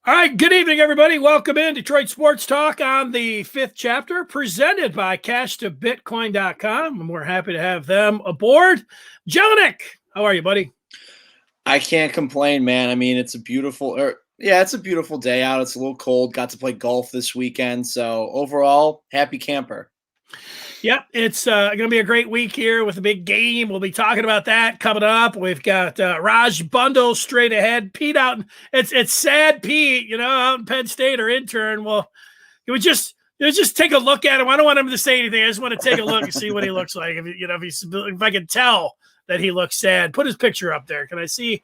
All right, good evening, everybody. Welcome in Detroit Sports Talk on the fifth chapter, presented by CashToBitcoin.com. And we're happy to have them aboard. Jelinek, how are you, buddy? I can't complain, man. I mean, it's a beautiful day out. It's a little cold. Got to play golf this weekend. So overall, happy camper. Yep, it's going to be a great week here with a big game. We'll be talking about that coming up. We've got Raj Bundle straight ahead. Pete out. It's sad Pete, out in Penn State, our intern. Well, can we just take a look at him? I don't want him to say anything. I just want to take a look and see what he looks like. If I can tell that he looks sad. Put his picture up there. Can I see?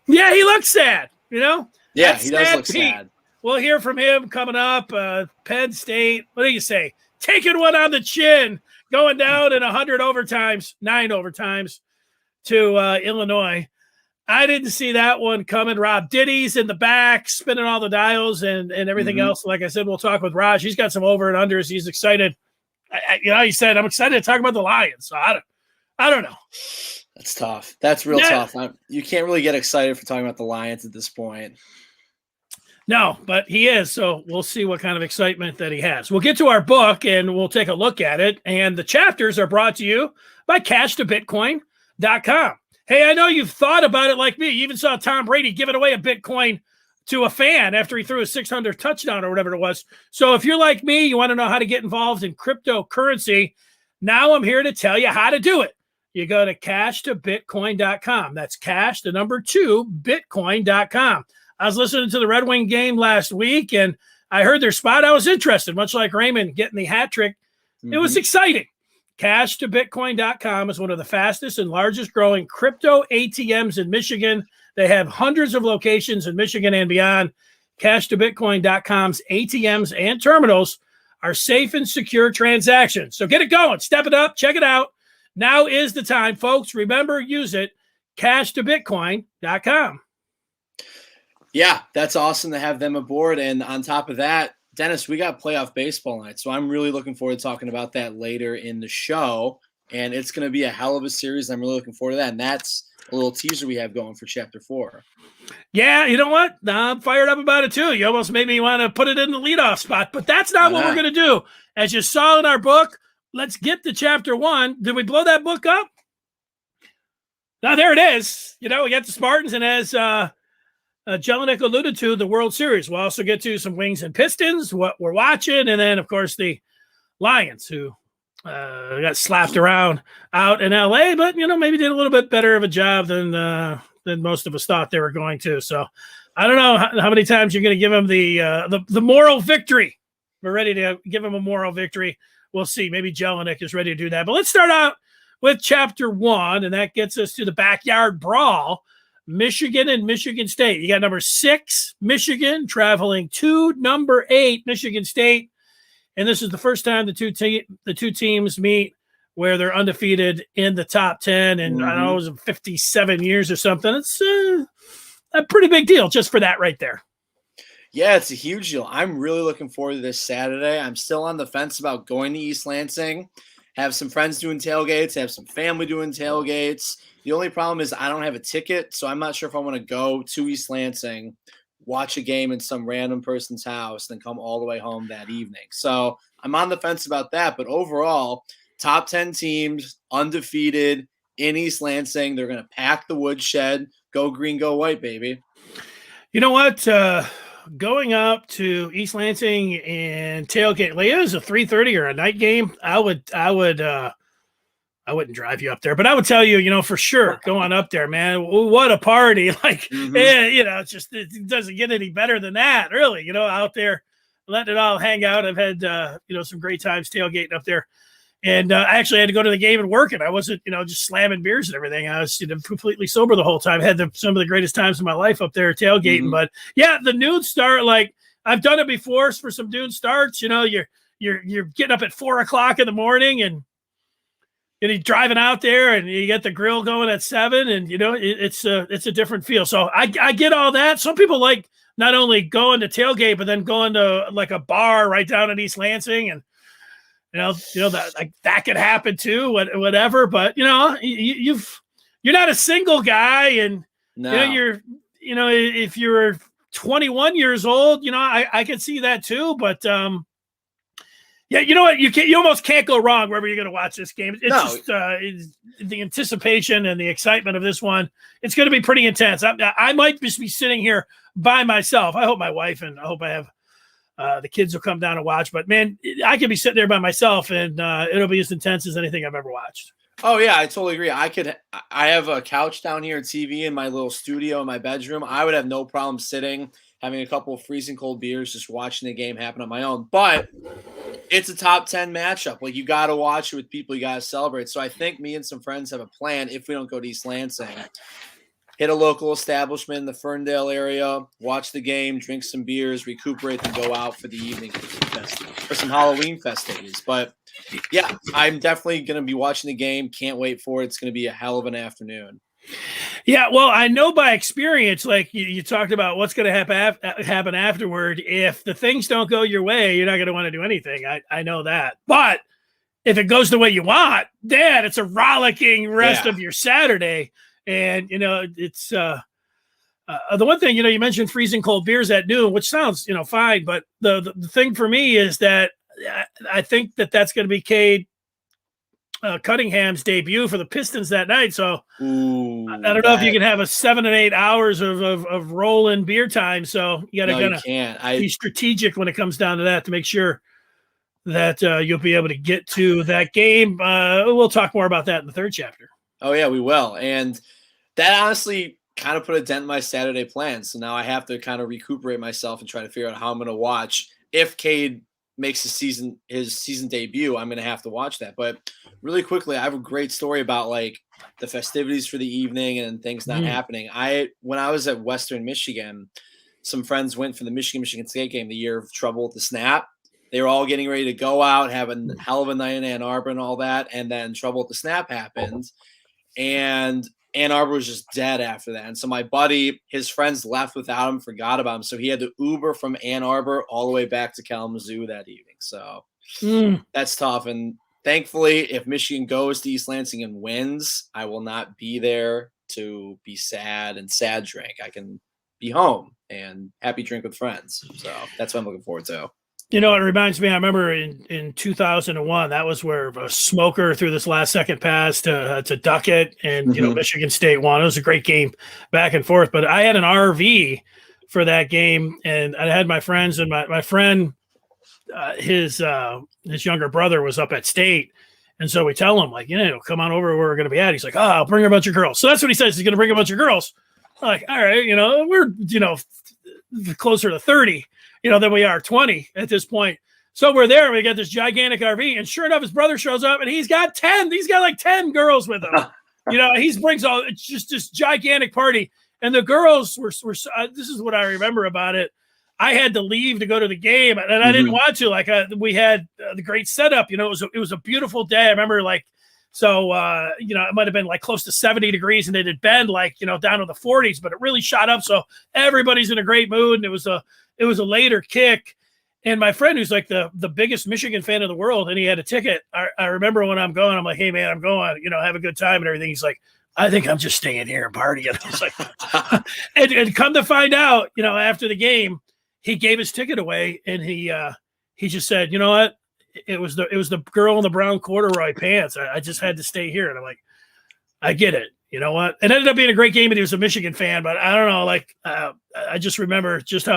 Yeah, he looks sad. Yeah, That's he does look Pete. sad. We'll hear from him coming up. Penn State. What do you say? Taking one on the chin, going down in 9 overtimes to Illinois. I didn't see that one coming. Rob Diddy's in the back, spinning all the dials and everything else. Like I said, we'll talk with Raj. He's got some over and unders. He's excited. He said, I'm excited to talk about the Lions. So I don't know. That's tough. That's real tough. You can't really get excited for talking about the Lions at this point. No, but he is. So we'll see what kind of excitement that he has. We'll get to our book and we'll take a look at it. And the chapters are brought to you by CashToBitcoin.com. Hey, I know you've thought about it like me. You even saw Tom Brady giving away a Bitcoin to a fan after he threw a 600 touchdown or whatever it was. So if you're like me, you want to know how to get involved in cryptocurrency, now I'm here to tell you how to do it. You go to CashToBitcoin.com. That's cash, the number 2, Bitcoin.com. I was listening to the Red Wing game last week, and I heard their spot. I was interested, much like Raymond getting the hat trick. It was exciting. CashToBitcoin.com is one of the fastest and largest growing crypto ATMs in Michigan. They have hundreds of locations in Michigan and beyond. CashToBitcoin.com's ATMs and terminals are safe and secure transactions. So get it going. Step it up. Check it out. Now is the time, folks. Remember, use it. CashToBitcoin.com. Yeah, that's awesome to have them aboard. And on top of that, Dennis, we got playoff baseball night. So I'm really looking forward to talking about that later in the show. And it's going to be a hell of a series. I'm really looking forward to that. And that's a little teaser we have going for Chapter 4. Yeah, you know what? I'm fired up about it too. You almost made me want to put it in the leadoff spot. But that's not what we're going to do. As you saw in our book, let's get to Chapter 1. Did we blow that book up? Now, there it is. We got the Spartans, and as Jelinek alluded to, the World Series. We'll also get to some Wings and Pistons, what we're watching, and then, of course, the Lions, who got slapped around out in L.A., but, maybe did a little bit better of a job than most of us thought they were going to. So I don't know how many times you're going to give them the moral victory. We're ready to give them a moral victory. We'll see. Maybe Jelinek is ready to do that. But let's start out with Chapter 1, and that gets us to the backyard brawl. Michigan and Michigan State. You got number 6, Michigan, traveling to number 8, Michigan State. And this is the first time the two teams meet where they're undefeated in the top 10. And I don't know, it was 57 years or something. It's a pretty big deal just for that right there. Yeah, it's a huge deal. I'm really looking forward to this Saturday. I'm still on the fence about going to East Lansing. Have some friends doing tailgates, have some family doing tailgates. The only problem is I don't have a ticket, so I'm not sure if I want to go to East Lansing, watch a game in some random person's house, then come all the way home that evening. So I'm on the fence about that. But overall, top 10 teams, undefeated in East Lansing. They're going to pack the woodshed. Go green, go white, baby. You know what? Going up to East Lansing and tailgate, like it was a 3:30 or a night game. I wouldn't drive you up there, but I would tell you, for sure, going up there, man, what a party. Like, it doesn't get any better than that, really, out there, letting it all hang out. I've had, some great times tailgating up there. And I actually had to go to the game and work it. I wasn't, just slamming beers and everything. I was completely sober the whole time. I had some of the greatest times of my life up there tailgating. But, yeah, the noon start, like, I've done it before for some noon starts. You're getting up at 4 o'clock in the morning and you're driving out there and you get the grill going at 7 and, it's a different feel. So I get all that. Some people like not only going to tailgate, but then going to, like, a bar right down in East Lansing and, that could happen too, whatever. But you're not a single guy, and no. if you're 21 years old, I can see that too. But yeah, you know what? You almost can't go wrong wherever you're going to watch this game. It's just the anticipation and the excitement of this one. It's going to be pretty intense. I might just be sitting here by myself. I hope my wife and I hope I have the kids will come down and watch. But man, I could be sitting there by myself, and it'll be as intense as anything I've ever watched. Oh yeah, I totally agree. I have a couch down here, TV in my little studio in my bedroom. I would have no problem sitting, having a couple of freezing cold beers, just watching the game happen on my own. But it's a top 10 matchup. Like, you got to watch it with people. You got to celebrate. So I think me and some friends have a plan. If we don't go to East Lansing, hit a local establishment in the Ferndale area, watch the game, drink some beers, recuperate, and go out for the evening for some Halloween festivities. But yeah, I'm definitely going to be watching the game. Can't wait for it. It's going to be a hell of an afternoon. Yeah, well, I know by experience, like you talked about what's going to happen afterward. If the things don't go your way, you're not going to want to do anything. I know that. But if it goes the way you want, then it's a rollicking rest of your Saturday. And, it's the one thing, you mentioned freezing cold beers at noon, which sounds, fine. But the thing for me is that I think that's going to be Cade Cunningham's debut for the Pistons that night. So I don't know if you can have a 7 and 8 hours of rolling beer time. So you got to kind of be strategic when it comes down to that to make sure that you'll be able to get to that game. We'll talk more about that in the third chapter. Oh yeah, we will. And that honestly kind of put a dent in my Saturday plans. So now I have to kind of recuperate myself and try to figure out how I'm going to watch. If Cade makes his season debut, I'm going to have to watch that. But really quickly, I have a great story about like the festivities for the evening and things not happening. When I was at Western Michigan, some friends went for the Michigan State game, the year of trouble with the snap. They were all getting ready to go out, have a hell of a night in Ann Arbor and all that. And then trouble with the snap happened. And Ann Arbor was just dead after that. And so my buddy, his friends left without him, forgot about him. So he had to Uber from Ann Arbor all the way back to Kalamazoo that evening. So that's tough. And thankfully, if Michigan goes to East Lansing and wins, I will not be there to be sad and sad drink. I can be home and happy drink with friends. So that's what I'm looking forward to. It reminds me, I remember in 2001, that was where a smoker threw this last second pass to duck it. And, Michigan State won. It was a great game back and forth. But I had an RV for that game, and I had my friends, and my friend, his younger brother was up at State. And so we tell him, like, come on over where we're going to be at. He's like, I'll bring a bunch of girls. So that's what he says. He's going to bring a bunch of girls. I'm like, all right, we're, closer to 30. Than we are 20 at this point. So we're there. We got this gigantic RV, and sure enough, his brother shows up, and he's got 10. He's got like 10 girls with him. He brings all. It's just this gigantic party, and the girls were. This is what I remember about it. I had to leave to go to the game, and I didn't want to. Like we had the great setup. It was a beautiful day. I remember like. So, it might have been like close to 70 degrees, and it had been like, down to the 40s, but it really shot up. So everybody's in a great mood, and it was a later kick. And my friend, who's like the biggest Michigan fan in the world, and he had a ticket. I remember when I'm going, I'm like, hey man, I'm going, have a good time and everything. He's like, I think I'm just staying here and partying. I was like, and come to find out, after the game, he gave his ticket away, and he just said, you know what? It was the girl in the brown corduroy pants. I just had to stay here. And I'm like, I get it. You know what? It ended up being a great game, and he was a Michigan fan, but I don't know. Like, I just remember just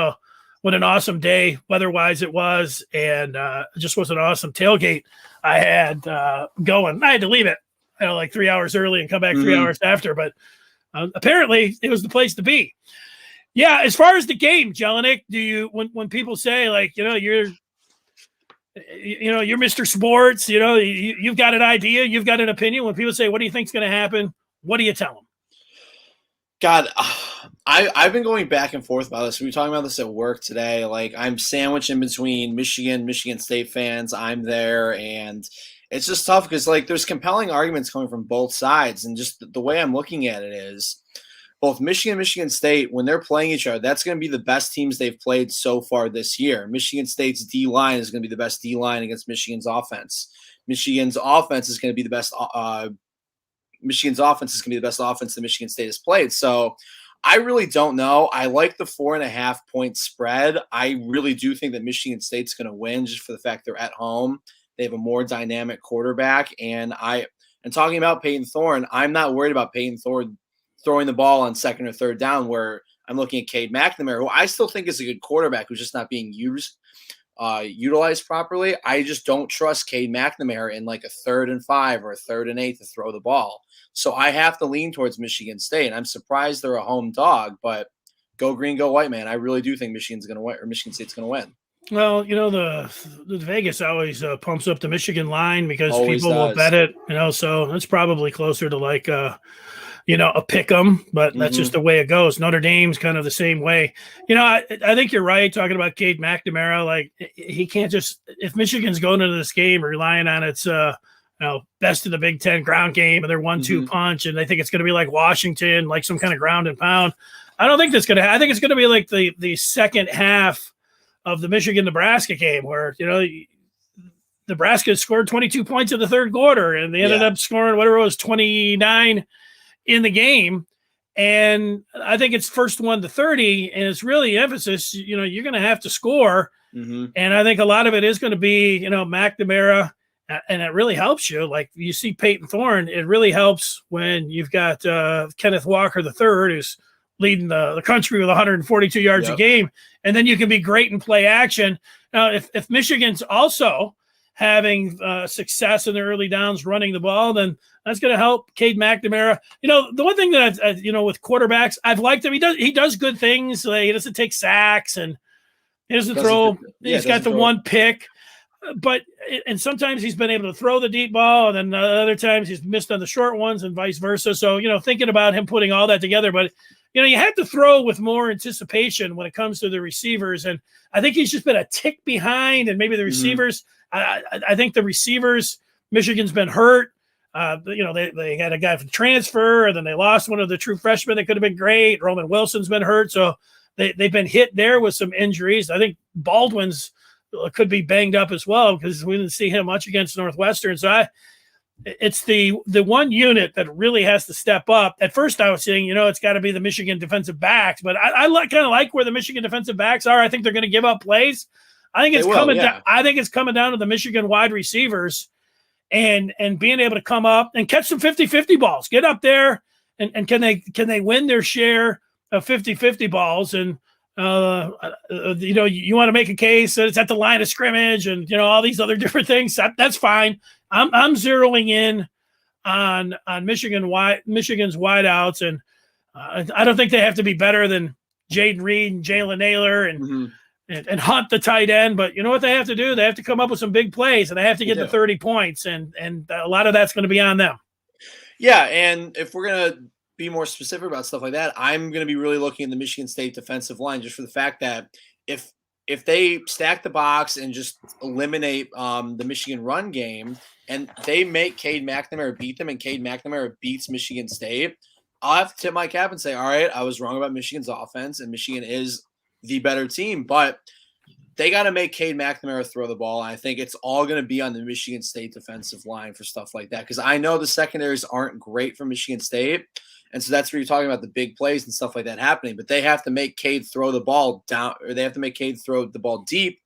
what an awesome day weather-wise it was. And it just was an awesome tailgate I had going. I had to leave it, like 3 hours early and come back 3 hours after, but apparently it was the place to be. Yeah. As far as the game, Jelinek, do you, when people say like, you're Mr. Sports, you've got an idea, you've got an opinion. When people say, what do you think's going to happen? What do you tell them? God, I've been going back and forth about this. We were talking about this at work today. Like, I'm sandwiched in between Michigan State fans. I'm there, and it's just tough because like there's compelling arguments coming from both sides. And just the way I'm looking at it is both Michigan and Michigan State, when they're playing each other, that's going to be the best teams they've played so far this year. Michigan State's D-line is going to be the best D-line against Michigan's offense. Michigan's offense is going to be the best Michigan's offense is going to be the best offense that Michigan State has played. So I really don't know. I like the 4.5-point spread. I really do think that Michigan State's going to win just for the fact they're at home. They have a more dynamic quarterback. And talking about Peyton Thorne, I'm not worried about Peyton Thorne throwing the ball on second or third down, where I'm looking at Cade McNamara, who I still think is a good quarterback who's just not being utilized properly. I just don't trust Cade McNamara in like a 3rd and 5 or a 3rd and 8 to throw the ball. So I have to lean towards Michigan State. I'm surprised they're a home dog, but go green, go white, man. I really do think Michigan's going to win, or Michigan State's going to win. Well, the Vegas always pumps up the Michigan line because Always people will does. bet it, so it's probably closer to like a pick 'em, but that's just the way it goes. Notre Dame's kind of the same way. I think you're right talking about Cade McNamara. Like, he can't just, if Michigan's going into this game relying on its best in the Big Ten ground game and their 1-2 punch, and they think it's going to be like Washington, like some kind of ground and pound. I don't think that's going to. I think it's going to be like the second half of the Michigan-Nebraska game, where Nebraska scored 22 points in the third quarter, and they ended up scoring whatever it was 29 in the game. And I think it's first 1 to 30, and it's really emphasis. You're going to have to score, and I think a lot of it is going to be McNamara. And it really helps you. Like, you see Peyton Thorne, it really helps when you've got Kenneth Walker III, who's leading the country with 142 yards a game. And then you can be great in play action. Now, if Michigan's also having success in the early downs running the ball, then that's going to help Cade McNamara. The one thing that with quarterbacks, I've liked him. He does good things. Like, he doesn't take sacks, and he doesn't throw. He's got the one pick. But and sometimes he's been able to throw the deep ball, and then other times he's missed on the short ones, and vice versa. So thinking about him putting all that together, but you have to throw with more anticipation when it comes to the receivers, and I think he's just been a tick behind, and maybe the receivers. I think the receivers, Michigan's been hurt. They had a guy from transfer, and then they lost one of the true freshmen that could have been great. Roman Wilson's been hurt, so they've been hit there with some injuries. I think Baldwin's could be banged up as well, because we didn't see him much against Northwestern. So it's the one unit that really has to step up. At first I was saying, it's got to be the Michigan defensive backs, but I kind of like where the Michigan defensive backs are. I think they're going to give up plays. I think it's coming down to the Michigan wide receivers and being able to come up and catch some 50-50 balls, get up there and can they win their share of 50-50 balls? And you want to make a case that it's at the line of scrimmage and all these other different things. That's fine. I'm zeroing in on Michigan's wideouts, and I don't think they have to be better than Jaden Reed and Jalen Naylor and Hunt, the tight end. But you know what they have to do? They have to come up with some big plays, and they have to get to 30 points, and a lot of that's going to be on them. Yeah, and if we're gonna be more specific about stuff like that, I'm going to be really looking at the Michigan State defensive line, just for the fact that if they stack the box and just eliminate the Michigan run game, and they make Cade McNamara beat them, and Cade McNamara beats Michigan State, I'll have to tip my cap and say, all right, I was wrong about Michigan's offense, and Michigan is the better team, but they got to make Cade McNamara throw the ball. And I think it's all going to be on the Michigan State defensive line for stuff like that, because I know the secondaries aren't great for Michigan State. And so that's where you're talking about the big plays and stuff like that happening. But they have to make Cade throw the ball down, or they have to make Cade throw the ball deep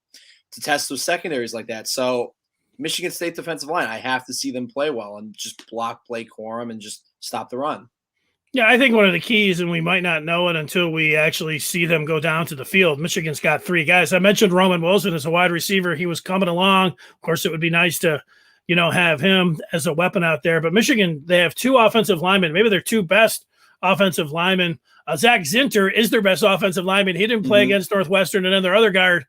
to test those secondaries like that. So Michigan State defensive line, I have to see them play well and just block play quorum and just stop the run. Yeah, I think one of the keys, and we might not know it until we actually see them go down to the field. Michigan's got 3 guys. I mentioned Roman Wilson as a wide receiver. He was coming along. Of course, it would be nice to have him as a weapon out there. But Michigan, they have 2 offensive linemen. Maybe they're 2 best offensive linemen. Zach Zinter is their best offensive lineman. He didn't play against Northwestern, and then their other guard,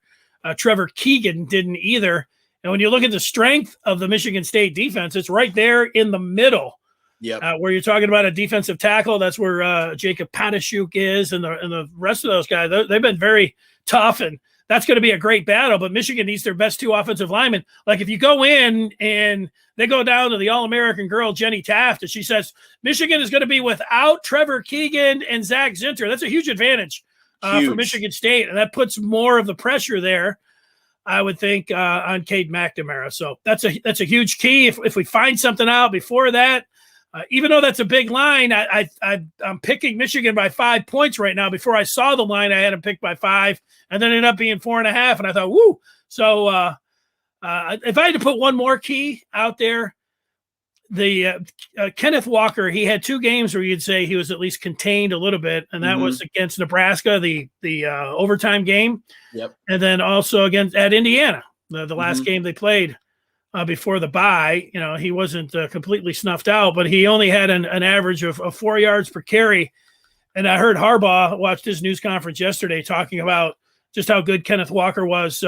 Trevor Keegan, didn't either. And when you look at the strength of the Michigan State defense, it's right there in the middle. Yeah, where you're talking about a defensive tackle, that's where Jacob Patashuk is, and the rest of those guys. They've been very tough, and that's going to be a great battle. But Michigan needs their best 2 offensive linemen. Like, if you go in and they go down to the All-American girl, Jenny Taft, and she says Michigan is going to be without Trevor Keegan and Zach Zinter, that's a huge advantage for Michigan State, and that puts more of the pressure there, I would think, on Cade McNamara. So that's a huge key. If we find something out before that, even though that's a big line, I'm picking Michigan by 5 points right now. Before I saw the line, I had them picked by 5, and then it ended up being 4.5. And I thought, woo. So if I had to put one more key out there, the Kenneth Walker, he had 2 games where you'd say he was at least contained a little bit, and that was against Nebraska, the overtime game. Yep. And then also at Indiana, the last game they played before the bye. He wasn't completely snuffed out, but he only had an average of 4 yards per carry. And I heard Harbaugh watched his news conference yesterday talking about just how good Kenneth Walker was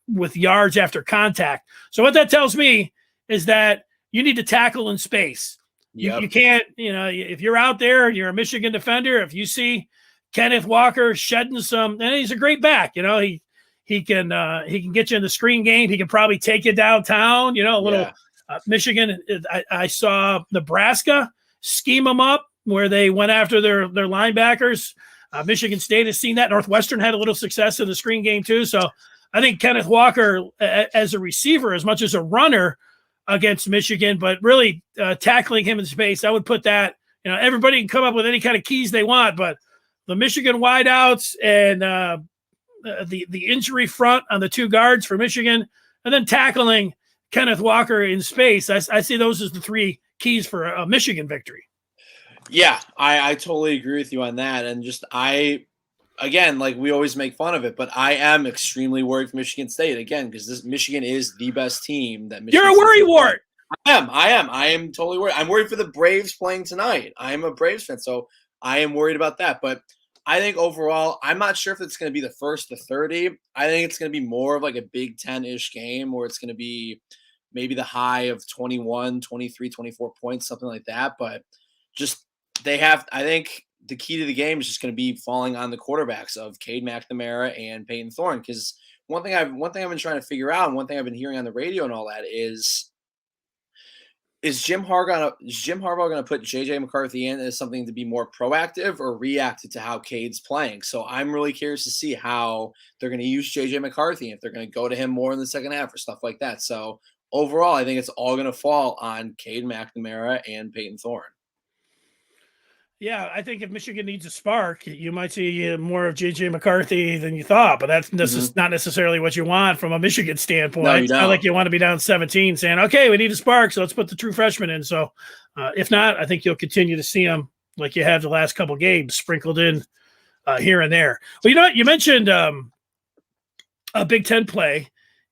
with yards after contact. So what that tells me is that you need to tackle in space. Yep. You can't, if you're out there, you're a Michigan defender, if you see Kenneth Walker shedding some, and he's a great back, he can get you in the screen game. He can probably take you downtown, a little Michigan. I saw Nebraska scheme them up where they went after their linebackers. Michigan State has seen that. Northwestern had a little success in the screen game too. So I think Kenneth Walker as a receiver, as much as a runner, against Michigan, but really tackling him in space, I would put that, everybody can come up with any kind of keys they want, but the Michigan wideouts and the injury front on the 2 guards for Michigan, and then tackling Kenneth Walker in space, I see those as the 3 keys for a Michigan victory. Yeah, I totally agree with you on that. And just again, like we always make fun of it, but I am extremely worried for Michigan State again, because this Michigan is the best team that Michigan You're a worry wart. I am totally worried. I'm worried for the Braves playing tonight. I am a Braves fan, so I am worried about that. But I think overall, I'm not sure if it's going to be the first to 30. I think it's going to be more of like a Big Ten-ish game, where it's going to be maybe the high of 21, 23, 24 points, something like that. But just I think the key to the game is just going to be falling on the quarterbacks of Cade McNamara and Peyton Thorne. Because one thing I've been trying to figure out, and one thing I've been hearing on the radio and all that is Jim Harbaugh going to put JJ McCarthy in as something to be more proactive or reactive to how Cade's playing? So I'm really curious to see how they're going to use JJ McCarthy, if they're going to go to him more in the second half or stuff like that. So overall, I think it's all going to fall on Cade McNamara and Peyton Thorne. Yeah, I think if Michigan needs a spark, you might see more of J.J. McCarthy than you thought, but that's not necessarily what you want from a Michigan standpoint. No, it's not like you want to be down 17 saying, okay, we need a spark, so let's put the true freshman in. So if not, I think you'll continue to see them like you have the last couple games sprinkled in here and there. Well, you mentioned a Big Ten play,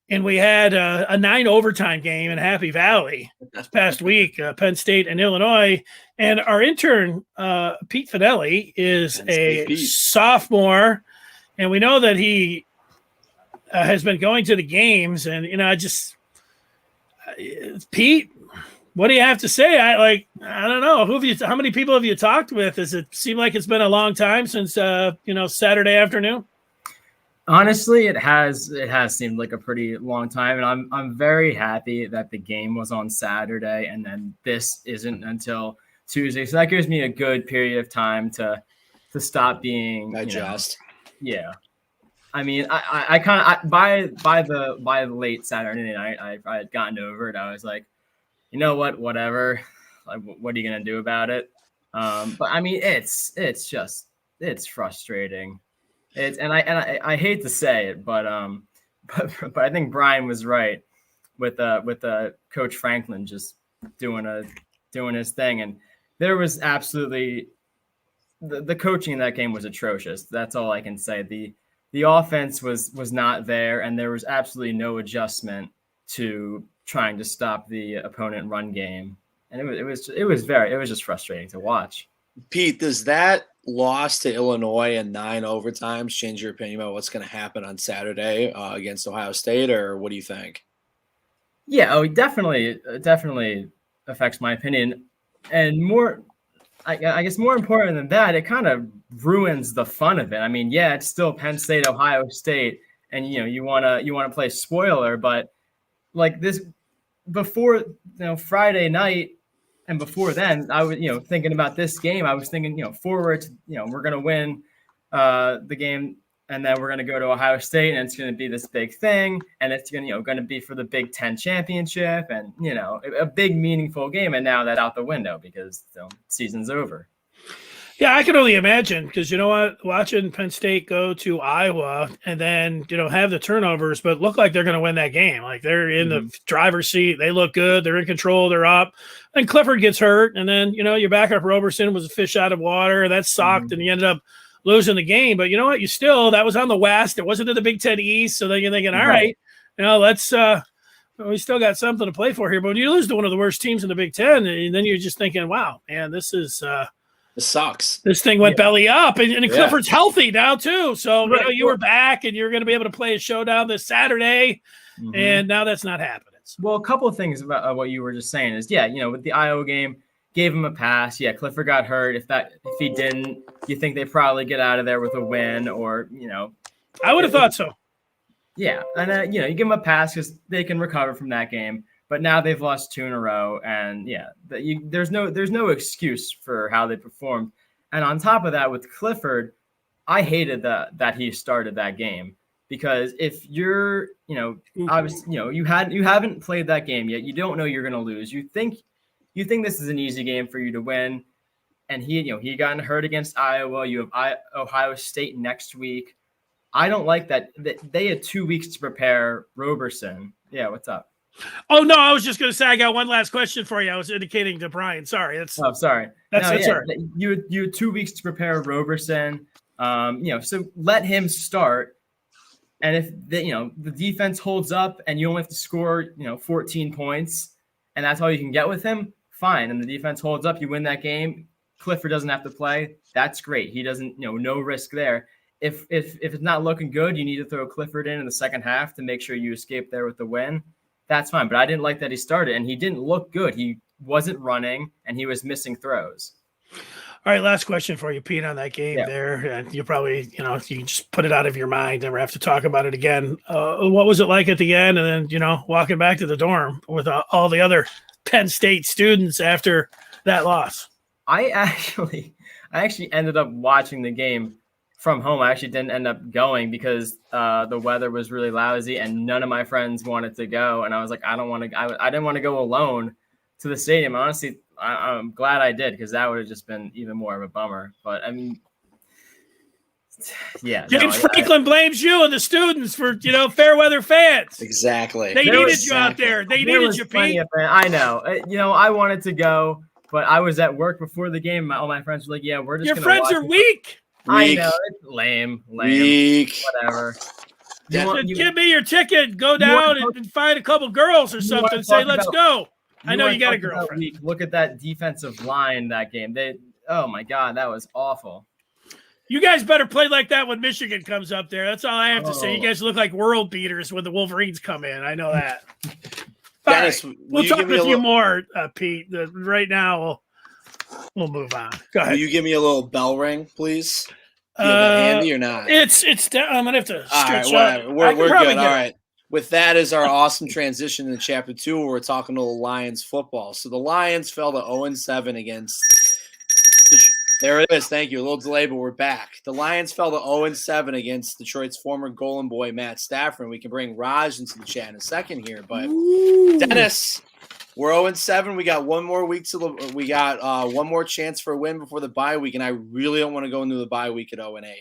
and we had a 9 overtime game in Happy Valley this past week, Penn State and Illinois. And our intern, Pete Finelli, is a sophomore, and we know that he has been going to the games. And, Pete, what do you have to say? I don't know. How many people have you talked with? Does it seem like it's been a long time since, Saturday afternoon? Honestly, it has seemed like a pretty long time, and I'm very happy that the game was on Saturday and then this isn't until Tuesday. So that gives me a good period of time to stop being digest. Yeah, I mean, I kind of by the late Saturday night, I had gotten over it. I was like, you know what, whatever. Like, what are you gonna do about it? But I mean, it's frustrating. I hate to say it, but I think Brian was right with Coach Franklin just doing his thing, and there was absolutely the coaching in that game was atrocious. That's all I can say. The offense was not there, and there was absolutely no adjustment to trying to stop the opponent run game, and it was just frustrating to watch. Pete, does that loss to Illinois in 9 overtimes change your opinion about what's going to happen on Saturday against Ohio State, or what do you think? Yeah, it definitely affects my opinion, and more. I guess more important than that, it kind of ruins the fun of it. I mean, yeah, it's still Penn State, Ohio State, and you want to play spoiler, but like this before Friday night. And before then, I was, thinking about this game. I was thinking, forward, we're going to win the game and then we're going to go to Ohio State, and it's going to be this big thing, and it's going to be for the Big Ten championship, and a big meaningful game. And now that's out the window because season's over. Yeah, I can only imagine because you know what, watching Penn State go to Iowa and then have the turnovers, but look like they're going to win that game. Like they're in the driver's seat, they look good, they're in control, they're up. And Clifford gets hurt, and then your backup Roberson was a fish out of water. That sucked, and you ended up losing the game. But you know what? That was on the West. It wasn't in the Big Ten East. So then you're thinking, all right, let's we still got something to play for here. But when you lose to one of the worst teams in the Big Ten, and then you're just thinking, wow, man, this sucks. This thing went belly up, and Clifford's healthy now too. So you were back, and you're going to be able to play a showdown this Saturday, and now that's not happening. Well, a couple of things about what you were just saying is, with the Iowa game, gave him a pass. Yeah, Clifford got hurt. If he didn't, you think they probably get out of there with a win, or I would have thought so. Yeah, and you give them a pass because they can recover from that game. But now they've lost 2 in a row, and there's no excuse for how they performed. And on top of that, with Clifford, I hated that he started that game, because if you're obviously you haven't played that game yet, you don't know you're going to lose. You think this is an easy game for you to win, and he got hurt against Iowa. You have Ohio State next week. I don't like that they had 2 weeks to prepare Roberson. Yeah, what's up? Oh, no, I was just going to say I got one last question for you. I was indicating to Brian. Sorry. Sorry. That's all right. You had 2 weeks to prepare Roberson. So let him start. And if the defense holds up and you only have to score 14 points, and that's all you can get with him, fine. And the defense holds up, you win that game. Clifford doesn't have to play. That's great. He doesn't no risk there. If it's not looking good, you need to throw Clifford in the second half to make sure you escape there with the win. That's fine. But I didn't like that he started, and he didn't look good. He wasn't running, and he was missing throws. All right, last question for you, Pete, on that game there. And you probably, you can just put it out of your mind, never have to talk about it again. What was it like at the end? And then, walking back to the dorm with all the other Penn State students after that loss? I actually ended up watching the game from home. I actually didn't end up going because the weather was really lousy and none of my friends wanted to go. And I was like, I didn't want to go alone to the stadium. Honestly, I'm glad I did, because that would have just been even more of a bummer. But I mean, yeah. James Franklin blames you and the students for, fair weather fans. Exactly. They needed you out there. They needed you, Pete. I know. I wanted to go, but I was at work before the game. All my friends were like, yeah, we're just Your friends are weak. I know. It's lame. Weak. Whatever. Give me your ticket. Go down and find a couple girls or something. Say, let's go. I know you got a girlfriend. Look at that defensive line that game. Oh, my God, that was awful. You guys better play like that when Michigan comes up there. That's all I have to say. You guys look like world beaters when the Wolverines come in. I know that. Dennis, we'll talk with you more, Pete. Right now, we'll move on. Go ahead. Will you give me a little bell ring, please? Do you have it handy or not? It's I'm gonna have to stretch up. We're good. All right. With that is our awesome transition into Chapter 2, where we're talking to the Lions football. So the Lions fell to 0-7 against there it is. Thank you. A little delay, but we're back. The Lions fell to 0-7 against Detroit's former Golden Boy, Matt Stafford. We can bring Raj into the chat in a second here. But Dennis, we're 0-7. We got one more week we got one more chance for a win before the bye week, and I really don't want to go into the bye week at 0-8.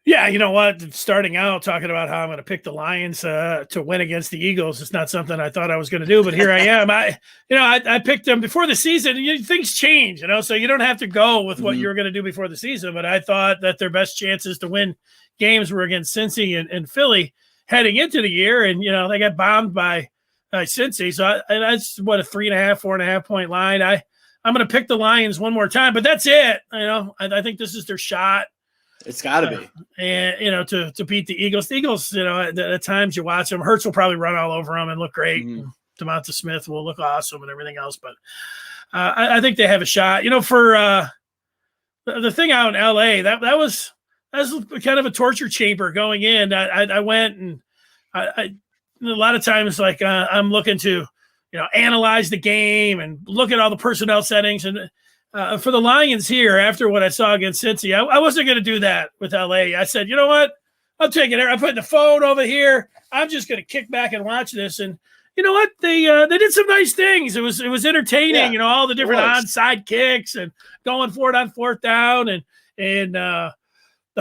Yeah, you know what? Starting out talking about how I'm going to pick the Lions to win against the Eagles. It's not something I thought I was going to do, but here I am. I picked them before the season. Things change, so you don't have to go with what you were going to do before the season. But I thought that their best chances to win games were against Cincy and Philly heading into the year, and they got bombed by Cincy. So that's what, a 3.5, 4.5 point line. I'm going to pick the Lions one more time, but that's it. I think this is their shot. It's got to be. And, to beat the Eagles. The Eagles, at times you watch them. Hurts will probably run all over them and look great. DeMonta Smith will look awesome and everything else. But I think they have a shot. For the thing out in L.A., that was kind of a torture chamber going in. I went and I a lot of times, I'm looking to, analyze the game and look at all the personnel settings. And for the Lions here, after what I saw against Cincy, I wasn't going to do that with LA. I said, you know what? I'm taking it. I'm putting the phone over here. I'm just going to kick back and watch this. And you know what? They did some nice things. It was entertaining. Yeah, you know, all the different onside kicks and going for it on fourth down and the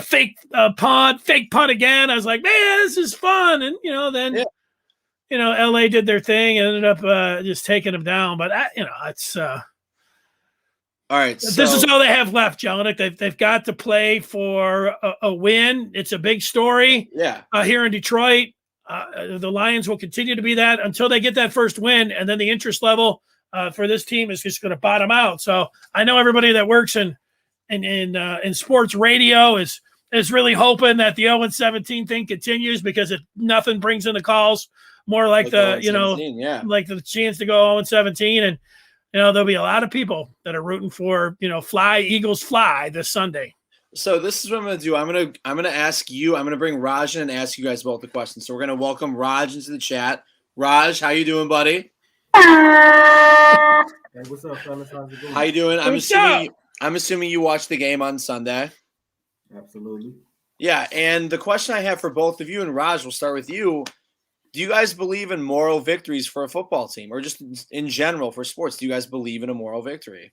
fake punt again. I was like, man, this is fun. And then LA did their thing and ended up just taking them down. But it's. All right. This is all they have left, Jelinek. They've got to play for a win. It's a big story. Yeah. Here in Detroit, the Lions will continue to be that until they get that first win, and then the interest level for this team is just going to bottom out. So I know everybody that works in sports radio is really hoping that the 0-17 thing continues because nothing brings in the calls more like the like the chance to go 0-17 and. There'll be a lot of people that are rooting for, fly, Eagles fly this Sunday. So this is what I'm going to do. I'm going to ask you, I'm going to bring Raj in and ask you guys both the questions. So we're going to welcome Raj into the chat. Raj, how you doing, buddy? Hey, what's up, fellas? How's it going? How you doing? I'm assuming you watched the game on Sunday. Absolutely. Yeah, and the question I have for both of you, and Raj, we'll start with you. Do you guys believe in moral victories for a football team or just in general for sports? Do you guys believe in a moral victory?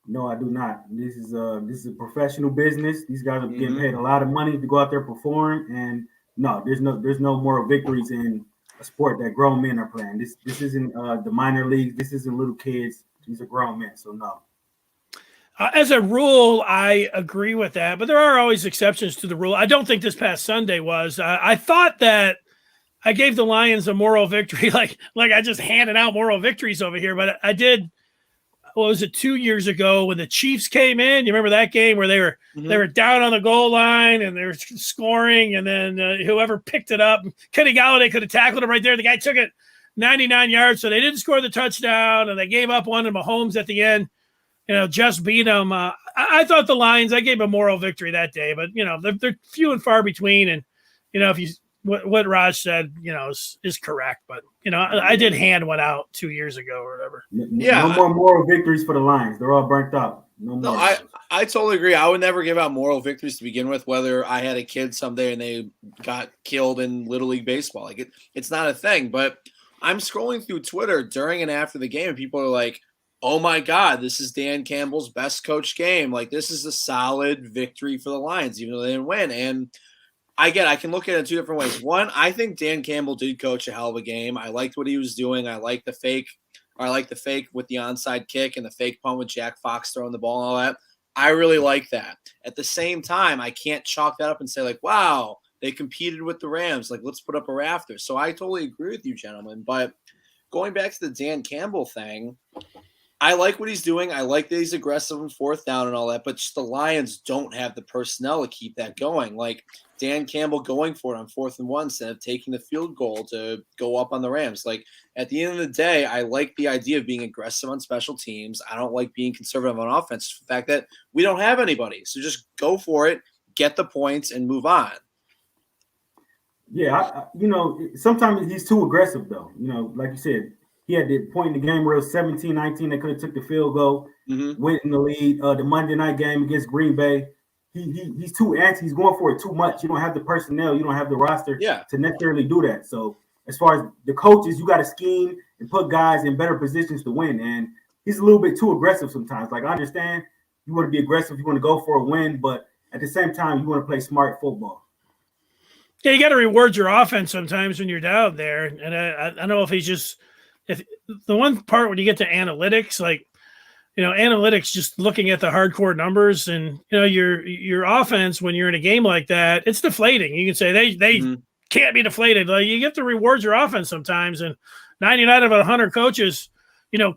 No, I do not. This is a professional business. These guys are getting paid a lot of money to go out there and perform. And no, there's no moral victories in a sport that grown men are playing. This isn't the minor leagues. This isn't little kids. These are grown men. So no. As a rule, I agree with that, but there are always exceptions to the rule. I don't think this past Sunday was. I thought that I gave the Lions a moral victory, like I just handed out moral victories over here. But I did. What was it? 2 years ago when the Chiefs came in? You remember that game where they were down on the goal line and they were scoring, and then whoever picked it up, Kenny Galladay could have tackled him right there. The guy took it 99 yards, so they didn't score the touchdown, and they gave up one to Mahomes at the end. Just beat them. I thought the Lions. I gave a moral victory that day, but they're few and far between, and if you. What Raj said, is correct. But, I did hand one out 2 years ago or whatever. Yeah. No more moral victories for the Lions. They're all burnt out. No, I totally agree. I would never give out moral victories to begin with, whether I had a kid someday and they got killed in Little League Baseball. It's not a thing. But I'm scrolling through Twitter during and after the game, and people are like, oh, my God, this is Dan Campbell's best coached game. Like, this is a solid victory for the Lions, even though they didn't win. And I can look at it in two different ways. One, I think Dan Campbell did coach a hell of a game. I liked what he was doing. I like the fake with the onside kick and the fake punt with Jack Fox throwing the ball and all that. I really like that. At the same time, I can't chalk that up and say, like, wow, they competed with the Rams. Like, let's put up a rafter. So I totally agree with you, gentlemen. But going back to the Dan Campbell thing, I like what he's doing. I like that he's aggressive on fourth down and all that, but just the Lions don't have the personnel to keep that going. Like Dan Campbell going for it on 4th and 1 instead of taking the field goal to go up on the Rams. Like at the end of the day, I like the idea of being aggressive on special teams. I don't like being conservative on offense. The fact that we don't have anybody. So just go for it, get the points, and move on. Yeah, sometimes he's too aggressive, though. Like you said, he had the point in the game where it was 17-19. They could have took the field goal, went in the lead. The Monday night game against Green Bay, he's too antsy. He's going for it too much. You don't have the personnel. You don't have the roster to necessarily do that. So as far as the coaches, you got to scheme and put guys in better positions to win. And he's a little bit too aggressive sometimes. Like I understand you want to be aggressive. You want to go for a win. But at the same time, you want to play smart football. Yeah, you got to reward your offense sometimes when you're down there. And I don't know if he's just – if the one part when you get to analytics, like, analytics, just looking at the hardcore numbers and, your offense, when you're in a game like that, it's deflating. You can say they can't be deflated. Like you have to reward your offense sometimes. And 99 of 100 coaches,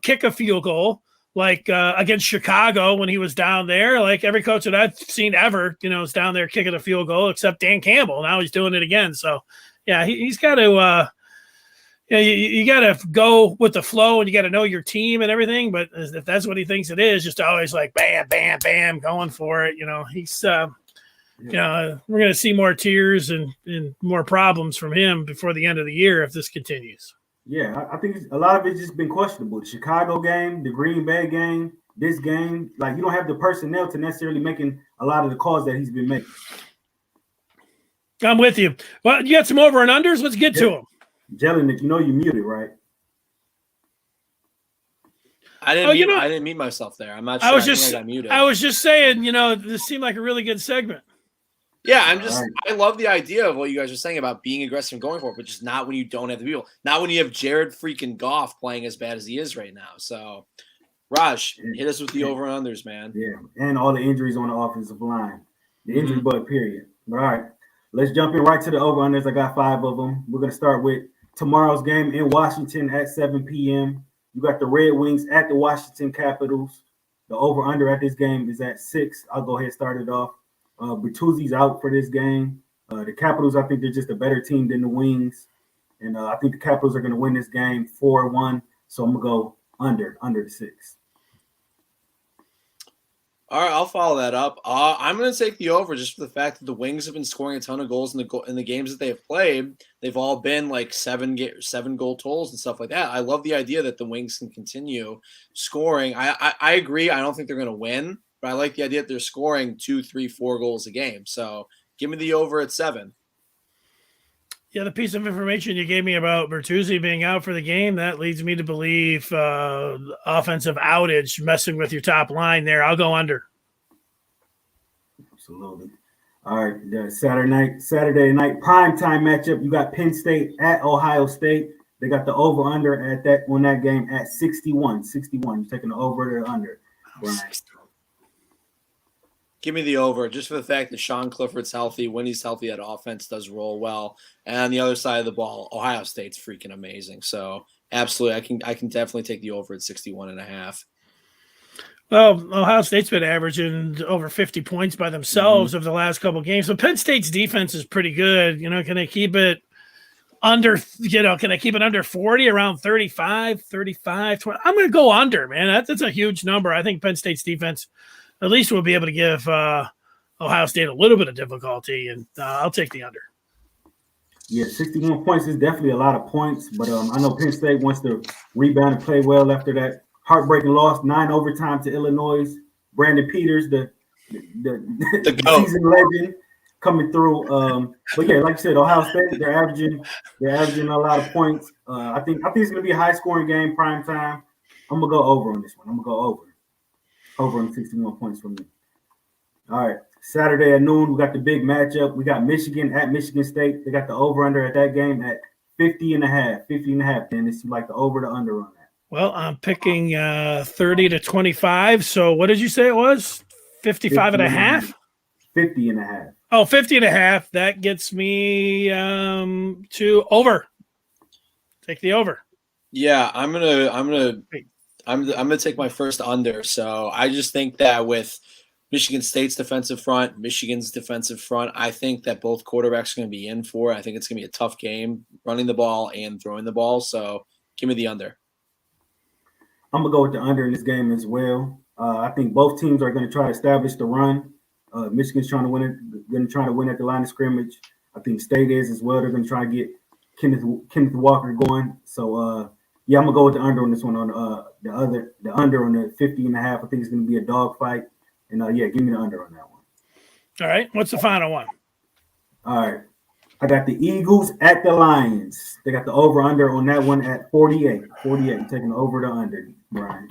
kick a field goal like against Chicago when he was down there. Like every coach that I've seen ever, is down there kicking a field goal except Dan Campbell. Now he's doing it again. So, yeah, he's got to you got to go with the flow and you got to know your team and everything. But if that's what he thinks it is, just always like bam, bam, bam, going for it. He's, we're going to see more tears and more problems from him before the end of the year if this continues. Yeah, I think a lot of it's just been questionable. The Chicago game, the Green Bay game, this game, like you don't have the personnel to necessarily making a lot of the calls that he's been making. I'm with you. Well, you got some over and unders. Let's get to them. Jelinek, you know you muted, right? I didn't mute myself there. I'm not sure. I got muted. I was just saying, this seemed like a really good segment. Yeah, I love the idea of what you guys are saying about being aggressive and going for it, but just not when you don't have the people. Not when you have Jared freaking Goff playing as bad as he is right now. So, Raj, hit us with the over and unders, man. Yeah, and all the injuries on the offensive line. The injury bug, period. But all right, let's jump in right to the over unders. I got 5 of them. We're going to start with tomorrow's game in Washington at 7 p.m. You got the Red Wings at the Washington Capitals. The over under at this game is at 6. I'll go ahead and start it off. Bertuzzi's out for this game. The Capitals, I think they're just a better team than the Wings. And I think the Capitals are going to win this game 4-1. So I'm going to go under the 6. All right, I'll follow that up. I'm going to take the over just for the fact that the Wings have been scoring a ton of goals in the games that they have played. They've all been like 7 goal totals and stuff like that. I love the idea that the Wings can continue scoring. I agree. I don't think they're going to win, but I like the idea that they're scoring 2, 3, 4 goals a game. So give me the over at 7. Yeah, the piece of information you gave me about Bertuzzi being out for the game, that leads me to believe offensive outage messing with your top line there. I'll go under. Absolutely. All right, the Saturday night primetime matchup. You got Penn State at Ohio State. They got the over-under on that game at 61. 61. You're taking the over or the under, Brian? Give me the over, just for the fact that Sean Clifford's healthy. When he's healthy, that offense does roll well. And on the other side of the ball, Ohio State's freaking amazing. So absolutely, I can definitely take the over at 61.5. Well, Ohio State's been averaging over 50 points by themselves over the last couple of games. So Penn State's defense is pretty good. Can they keep it under, can they keep it under 40, around 35, 20? I'm going to go under, man. That's a huge number. I think Penn State's defense at least we'll be able to give Ohio State a little bit of difficulty, and I'll take the under. Yeah, 61 points is definitely a lot of points, but I know Penn State wants to rebound and play well after that heartbreaking loss, 9 overtime to Illinois. Brandon Peters, the seasoned legend, coming through. But yeah, like you said, Ohio State, they're averaging a lot of points. I think it's gonna be a high scoring game, prime time. I'm gonna go over on this one. I'm gonna go over. Over on 61 points from me. All right. Saturday at noon, we got the big matchup. We got Michigan at Michigan State. They got the over-under at that game at 50.5. 50.5, Dennis. You like the over, the under on that? Well, I'm picking 30-25. So what did you say it was? 55.5? 50.5. Oh, 50.5. That gets me to over. Take the over. Yeah, I'm gonna take my first under. So I just think that with Michigan State's defensive front, Michigan's defensive front, I think that both quarterbacks are going to be in for it. I think it's going to be a tough game running the ball and throwing the ball. So give me the under. I'm going to go with the under in this game as well. I think both teams are going to try to establish the run. Michigan's trying to win it, going to try to win at the line of scrimmage. I think State is as well. They're going to try to get Kenneth Walker going. So, yeah, I'm gonna go with the under on this one. On the under on the 50.5. I think it's gonna be a dog fight. And yeah, give me the under on that one. All right. What's the final one? All right. I got the Eagles at the Lions. They got the over under on that one at 48. 48. Taking the over to under, Brian.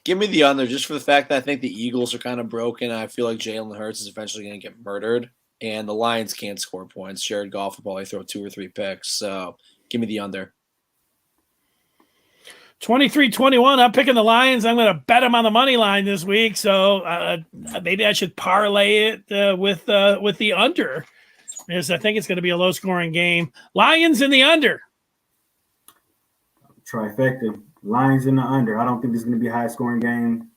Give me the under just for the fact that I think the Eagles are kind of broken. I feel like Jalen Hurts is eventually going to get murdered, and the Lions can't score points. Jared Goff will probably throw 2 or 3 picks. So give me the under. 23-21. I'm picking the Lions. I'm going to bet them on the money line this week. So maybe I should parlay it with the under, because I think it's going to be a low scoring game. Lions in the under. Trifecta. Lions in the under. I don't think this is going to be a high scoring game.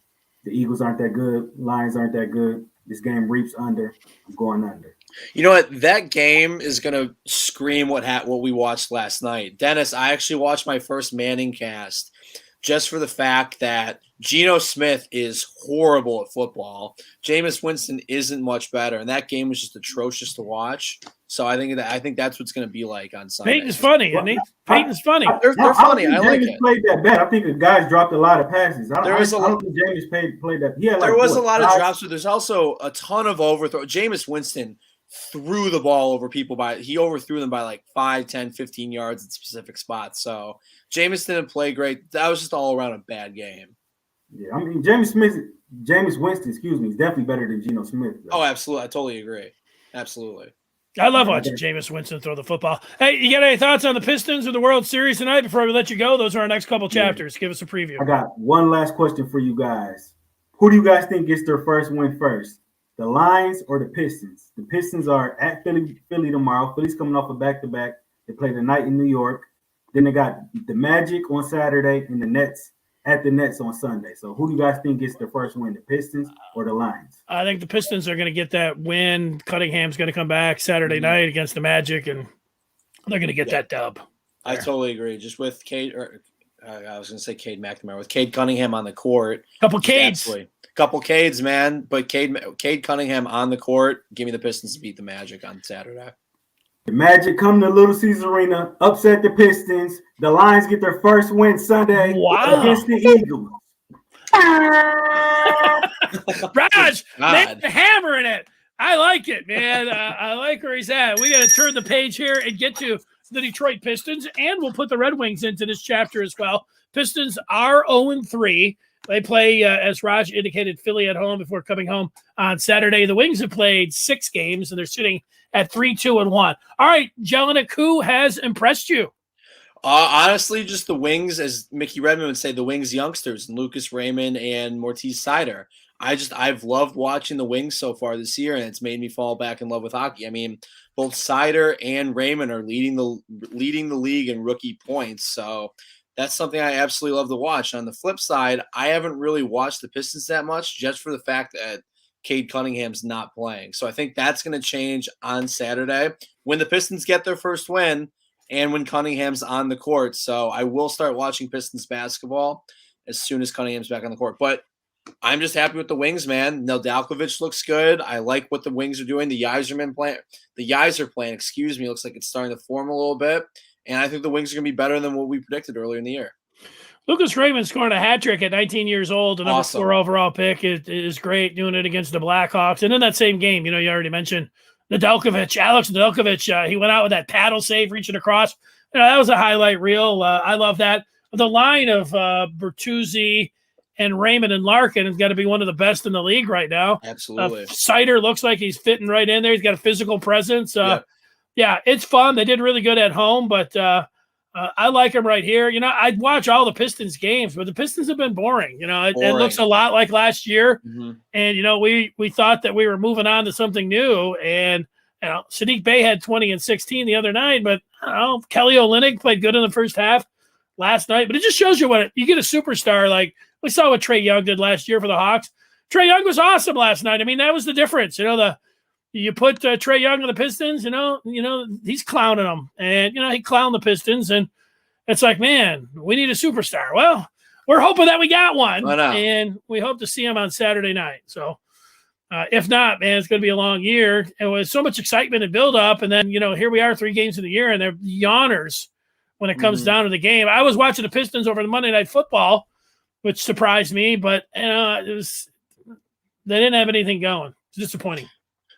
The Eagles aren't that good. Lions aren't that good. This game reaps under. I'm going under. You know what? That game is going to scream what we watched last night. Dennis, I actually watched my first Manning cast just for the fact that Geno Smith is horrible at football. Jameis Winston isn't much better, and that game was just atrocious to watch. So I think that's what's going to be like on Sunday. Peyton's funny, isn't he? Peyton's funny. They're funny. I like it. Played that bad. I think the guys dropped a lot of passes. I don't think Jameis played that. Yeah, there was a lot of drops, but there's also a ton of overthrow. Jameis Winston threw the ball over people he overthrew them by like 5, 10, 15 yards at specific spots. So Jameis didn't play great. That was just all around a bad game. Yeah, I mean Jameis Winston, is definitely better than Geno Smith. Though. Oh, absolutely. I totally agree. Absolutely. I love watching Jameis Winston throw the football. Hey, you got any thoughts on the Pistons or the World Series tonight before we let you go? Those are our next couple chapters. Give us a preview. I got one last question for you guys. Who do you guys think gets their first win first? The Lions or the Pistons? The Pistons are at Philly tomorrow. Philly's coming off a back-to-back. They play tonight in New York. Then they got the Magic on Saturday and the Nets at the Nets on Sunday. So who do you guys think gets the first win, the Pistons or the Lions? I think the Pistons are going to get that win. Cunningham's going to come back Saturday night against the Magic, and they're going to get that dub. I totally agree. Just with Cade, I was going to say Cade McNamara, with Cade Cunningham on the court. Couple Cades, man. But Cade Cunningham on the court. Give me the Pistons to beat the Magic on Saturday. The Magic come to Little Caesars Arena, upset the Pistons. The Lions get their first win Sunday against the Eagles. Raj, make the hammer in it. I like it, man. I like where he's at. We got to turn the page here and get to the Detroit Pistons, and we'll put the Red Wings into this chapter as well. Pistons are 0-3. They play, as Raj indicated, Philly at home before coming home on Saturday. The Wings have played 6 games, and they're sitting at 3-2-1. All right, Jelinek, who has impressed you? Honestly, just the Wings, as Mickey Redmond would say, the Wings youngsters, and Lucas Raymond and Mortiz Sider. I've loved watching the Wings so far this year, and it's made me fall back in love with hockey. I mean, both Sider and Raymond are leading the league in rookie points, so that's something I absolutely love to watch. On the flip side, I haven't really watched the Pistons that much, just for the fact that Cade Cunningham's not playing. So I think that's going to change on Saturday when the Pistons get their first win and when Cunningham's on the court. So I will start watching Pistons basketball as soon as Cunningham's back on the court. But I'm just happy with the Wings, man. Nedeljkovic looks good. I like what the Wings are doing. The Yzerman plan, looks like it's starting to form a little bit. And I think the Wings are going to be better than what we predicted earlier in the year. Lucas Raymond scoring a hat trick at 19 years old, the number 4 overall pick is great, doing it against the Blackhawks. And in that same game, you already mentioned Alex Nedeljkovic, he went out with that paddle save, reaching across. That was a highlight reel. I love that. The line of Bertuzzi and Raymond and Larkin has got to be one of the best in the league right now. Absolutely. Sider looks like he's fitting right in there. He's got a physical presence. Yeah, it's fun. They did really good at home, but I like him right here. I'd watch all the Pistons games, but the Pistons have been boring. It looks a lot like last year. Mm-hmm. And, we thought that we were moving on to something new. And, Sadiq Bey had 20 and 16 the other night, but Kelly Olynyk played good in the first half last night. But it just shows you you get a superstar. Like we saw what Trae Young did last year for the Hawks. Trae Young was awesome last night. I mean, that was the difference. You put Trae Young on the Pistons, he's clowning them. And, he clowned the Pistons. And it's like, man, we need a superstar. Well, we're hoping that we got one. And we hope to see him on Saturday night. So if not, man, it's going to be a long year. And with so much excitement and build up. And then, here we are 3 games in the year, and they're yawners when it comes down to the game. I was watching the Pistons over the Monday Night Football, which surprised me. But, they didn't have anything going. It's disappointing.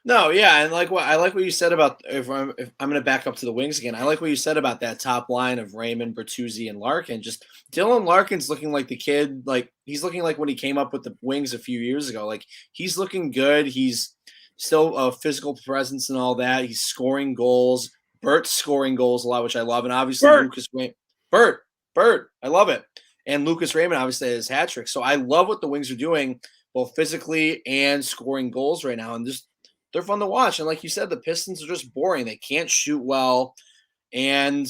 No, yeah, and I like what you said about if I'm going to back up to the Wings again. I like what you said about that top line of Raymond, Bertuzzi, and Larkin. Just Dylan Larkin's looking like the kid, like he's looking like when he came up with the Wings a few years ago. Like he's looking good. He's still a physical presence and all that. He's scoring goals. Bert's scoring goals a lot, which I love, and obviously Lucas Raymond. Bert, I love it, and Lucas Raymond obviously has hat trick. So I love what the Wings are doing, both physically and scoring goals right now, and just. They're fun to watch. And like you said, the Pistons are just boring. They can't shoot well. And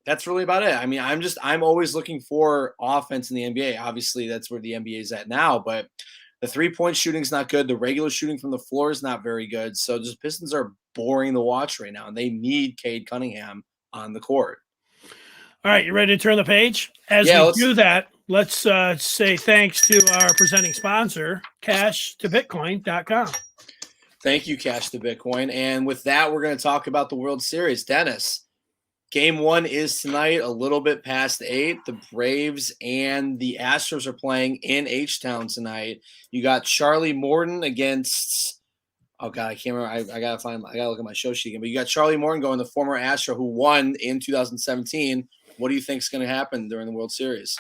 that's really about it. I mean, I'm always looking for offense in the NBA. Obviously, that's where the NBA is at now. But the 3-point shooting is not good. The regular shooting from the floor is not very good. So the Pistons are boring to watch right now. And they need Cade Cunningham on the court. All right, you ready to turn the page? As we do that, let's say thanks to our presenting sponsor, CashToBitcoin.com. Thank you, Cash the Bitcoin. And with that, we're going to talk about the World Series. Dennis, Game 1 is tonight, a little bit past 8. The Braves and the Astros are playing in H-Town tonight. You got Charlie Morton against – oh, God, I can't remember. I got to look at my show sheet again. But you got Charlie Morton going, the former Astro who won in 2017. What do you think is going to happen during the World Series?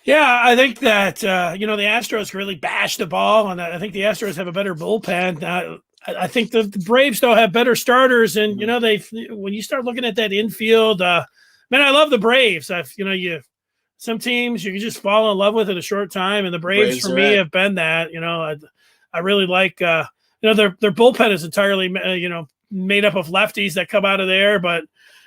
Yeah, I think that, the Astros really bashed the ball, and I think the Astros have a better bullpen. I think the Braves, though, have better starters, and, when you start looking at that infield, man, I love the Braves. Some teams you can just fall in love with in a short time, and the Braves for me, have been that. I really like, their bullpen is entirely, made up of lefties that come out of there, but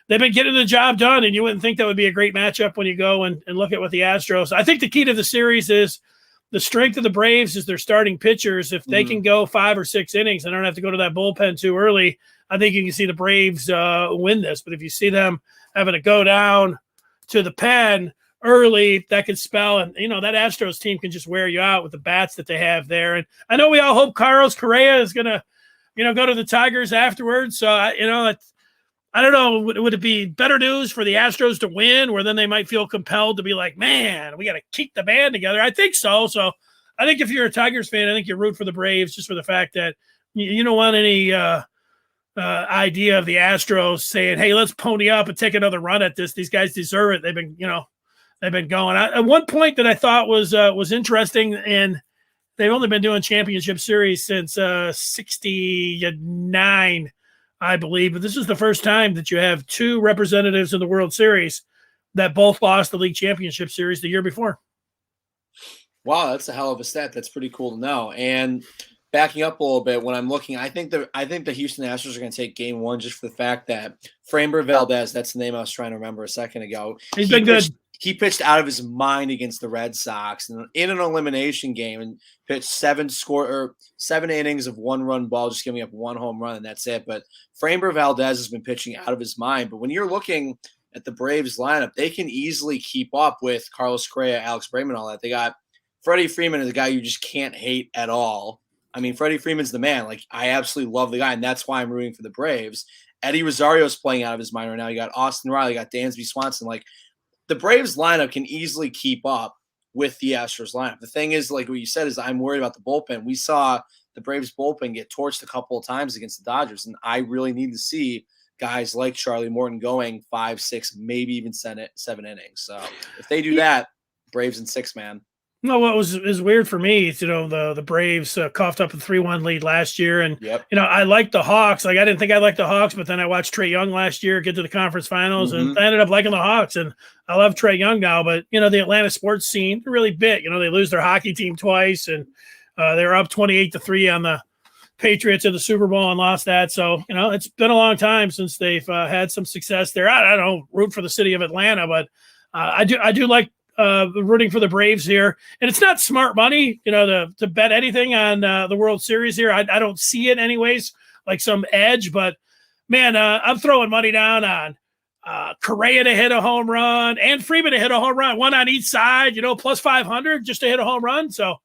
they've been getting the job done, and you wouldn't think that would be a great matchup when you go and look at what the Astros. I think the key to the series is the strength of the Braves is their starting pitchers. If they can go 5 or 6 innings and don't have to go to that bullpen too early, I think you can see the Braves win this. But if you see them having to go down to the pen early, that could spell, and that Astros team can just wear you out with the bats that they have there. And I know we all hope Carlos Correa is going to, go to the Tigers afterwards. So I don't know. Would it be better news for the Astros to win, where then they might feel compelled to be like, man, we got to keep the band together? I think so. So I think if you're a Tigers fan, I think you root for the Braves just for the fact that you don't want any idea of the Astros saying, hey, let's pony up and take another run at this. These guys deserve it. They've been going. At one point that I thought was interesting, and they've only been doing championship series since 69, I believe, but this is the first time that you have 2 representatives in the World Series that both lost the league championship series the year before. Wow, that's a hell of a stat. That's pretty cool to know. And backing up a little bit, when I'm looking, I think the Houston Astros are going to take Game 1 just for the fact that Framber Valdez, that's the name I was trying to remember a second ago. He's been good. He pitched out of his mind against the Red Sox in an elimination game and pitched 7 innings of 1-run ball, just giving up 1 home run, and that's it. But Framber Valdez has been pitching out of his mind. But when you're looking at the Braves lineup, they can easily keep up with Carlos Correa, Alex Bregman, all that. They got Freddie Freeman is a guy you just can't hate at all. I mean, Freddie Freeman's the man. Like, I absolutely love the guy, and that's why I'm rooting for the Braves. Eddie Rosario's playing out of his mind right now. You got Austin Riley, you got Dansby Swanson. Like, the Braves lineup can easily keep up with the Astros lineup. The thing is, like what you said, is I'm worried about the bullpen. We saw the Braves bullpen get torched a couple of times against the Dodgers, and I really need to see guys like Charlie Morton going 5, 6, maybe even 7 innings. So if they do that, Braves in 6, man. No, what was weird for me is, the Braves coughed up a 3-1 lead last year. And, I liked the Hawks. Like, I didn't think I liked the Hawks, but then I watched Trae Young last year get to the conference finals, and I ended up liking the Hawks. And I love Trae Young now, but, the Atlanta sports scene, they're really big. They lose their hockey team twice, and they were up 28-3 on the Patriots in the Super Bowl and lost that. So, it's been a long time since they've had some success there. I don't root for the city of Atlanta, but I do like rooting for the Braves here. And it's not smart money, to bet anything on the World Series here. I don't see it anyways, like some edge, but man, I'm throwing money down on Correa to hit a home run and Freeman to hit a home run, one on each side, plus 500 just to hit a home run. So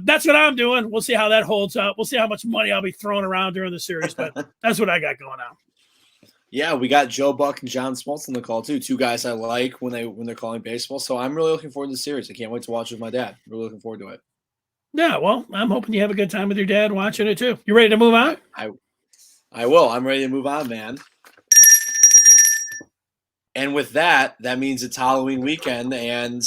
that's what I'm doing. We'll see how that holds up. We'll see how much money I'll be throwing around during the series, but that's what I got going on. Yeah, we got Joe Buck and John Smoltz on the call too. 2 guys I like when they're calling baseball. So I'm really looking forward to the series. I can't wait to watch it with my dad. Really looking forward to it. Yeah, well, I'm hoping you have a good time with your dad watching it too. You ready to move on? I will. I'm ready to move on, man. And with that means it's Halloween weekend. And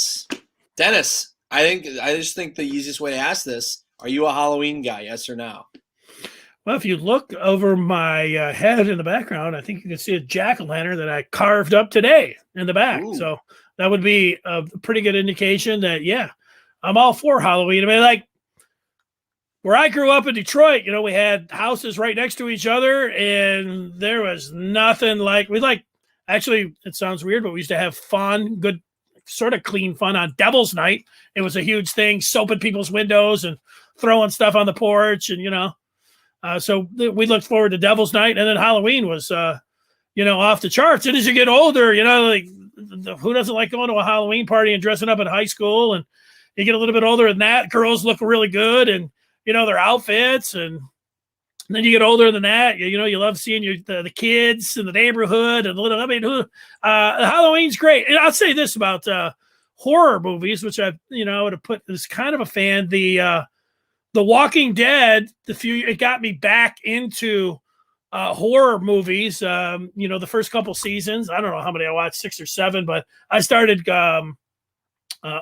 Dennis, I just think the easiest way to ask this: are you a Halloween guy? Yes or no? Well, if you look over my head in the background, I think you can see a jack-o'-lantern that I carved up today in the back. Ooh. So that would be a pretty good indication that, yeah, I'm all for Halloween. I mean, like, where I grew up in Detroit, we had houses right next to each other, and there was nothing like – actually, it sounds weird, but we used to have fun, good, sort of clean fun on Devil's Night. It was a huge thing, soaping people's windows and throwing stuff on the porch and, so we looked forward to Devil's Night, and then Halloween was, off the charts. And as you get older, who doesn't like going to a Halloween party and dressing up in high school? And you get a little bit older than that, girls look really good and, their outfits. And And then you get older than that, you love seeing the kids in the neighborhood and the little. I mean, Halloween's great. And I'll say this about horror movies, which I would have put as kind of a fan. The Walking Dead. It got me back into horror movies. The first couple seasons. I don't know how many I watched, 6 or 7, but I started